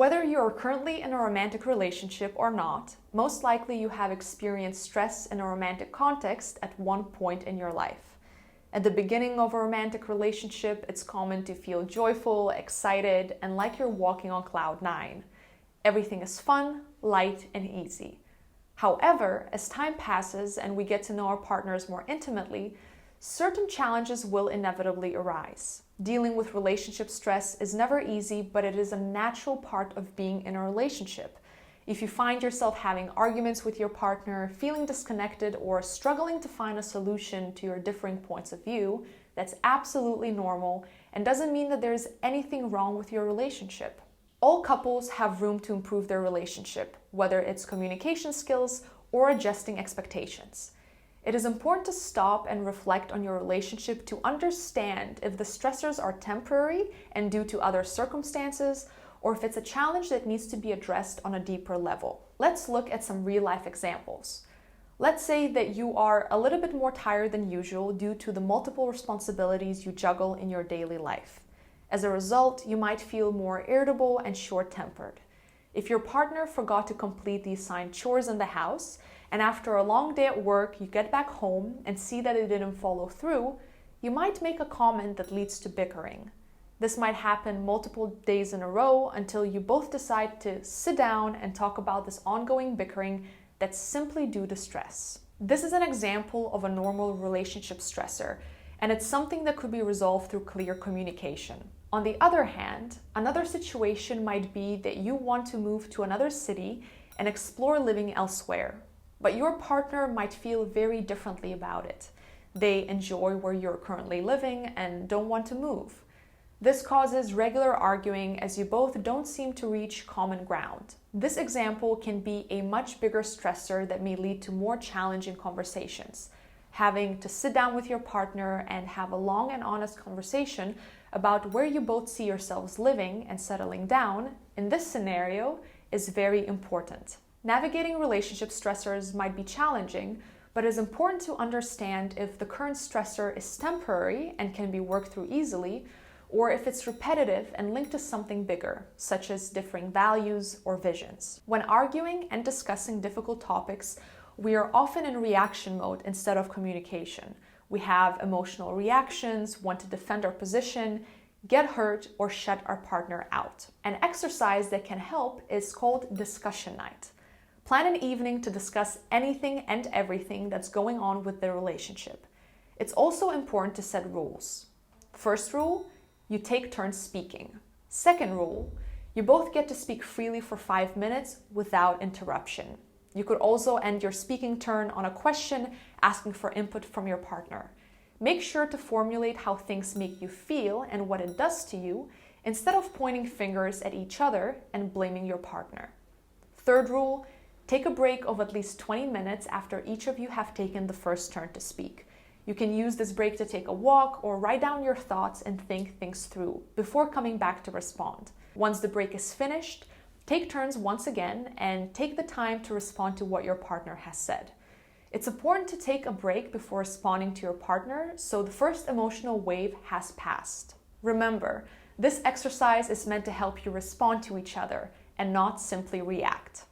Whether you are currently in a romantic relationship or not, most likely you have experienced stress in a romantic context at one point in your life. At the beginning of a romantic relationship, it's common to feel joyful, excited, and like you're walking on cloud nine. Everything is fun, light, and easy. However, as time passes and we get to know our partners more intimately, certain challenges will inevitably arise. Dealing with relationship stress is never easy, but it is a natural part of being in a relationship. If you find yourself having arguments with your partner, feeling disconnected, or struggling to find a solution to your differing points of view, that's absolutely normal and doesn't mean that there's anything wrong with your relationship. All couples have room to improve their relationship, whether it's communication skills or adjusting expectations. It is important to stop and reflect on your relationship to understand if the stressors are temporary and due to other circumstances, or if it's a challenge that needs to be addressed on a deeper level. Let's look at some real-life examples. Let's say that you are a little bit more tired than usual due to the multiple responsibilities you juggle in your daily life. As a result, you might feel more irritable and short-tempered. If your partner forgot to complete the assigned chores in the house, and after a long day at work, you get back home and see that it didn't follow through, you might make a comment that leads to bickering. This might happen multiple days in a row until you both decide to sit down and talk about this ongoing bickering that's simply due to stress. This is an example of a normal relationship stressor, and it's something that could be resolved through clear communication. On the other hand, another situation might be that you want to move to another city and explore living elsewhere, but your partner might feel very differently about it. They enjoy where you're currently living and don't want to move. This causes regular arguing as you both don't seem to reach common ground. This example can be a much bigger stressor that may lead to more challenging conversations. Having to sit down with your partner and have a long and honest conversation about where you both see yourselves living and settling down in this scenario is very important. Navigating relationship stressors might be challenging, but it's important to understand if the current stressor is temporary and can be worked through easily, or if it's repetitive and linked to something bigger, such as differing values or visions. When arguing and discussing difficult topics, we are often in reaction mode instead of communication. We have emotional reactions, want to defend our position, get hurt, or shut our partner out. An exercise that can help is called discussion night. Plan an evening to discuss anything and everything that's going on with the relationship. It's also important to set rules. First rule, you take turns speaking. Second rule, you both get to speak freely for 5 minutes without interruption. You could also end your speaking turn on a question asking for input from your partner. Make sure to formulate how things make you feel and what it does to you, instead of pointing fingers at each other and blaming your partner. Third rule, take a break of at least 20 minutes after each of you have taken the first turn to speak. You can use this break to take a walk or write down your thoughts and think things through before coming back to respond. Once the break is finished, take turns once again and take the time to respond to what your partner has said. It's important to take a break before responding to your partner so the first emotional wave has passed. Remember, this exercise is meant to help you respond to each other and not simply react.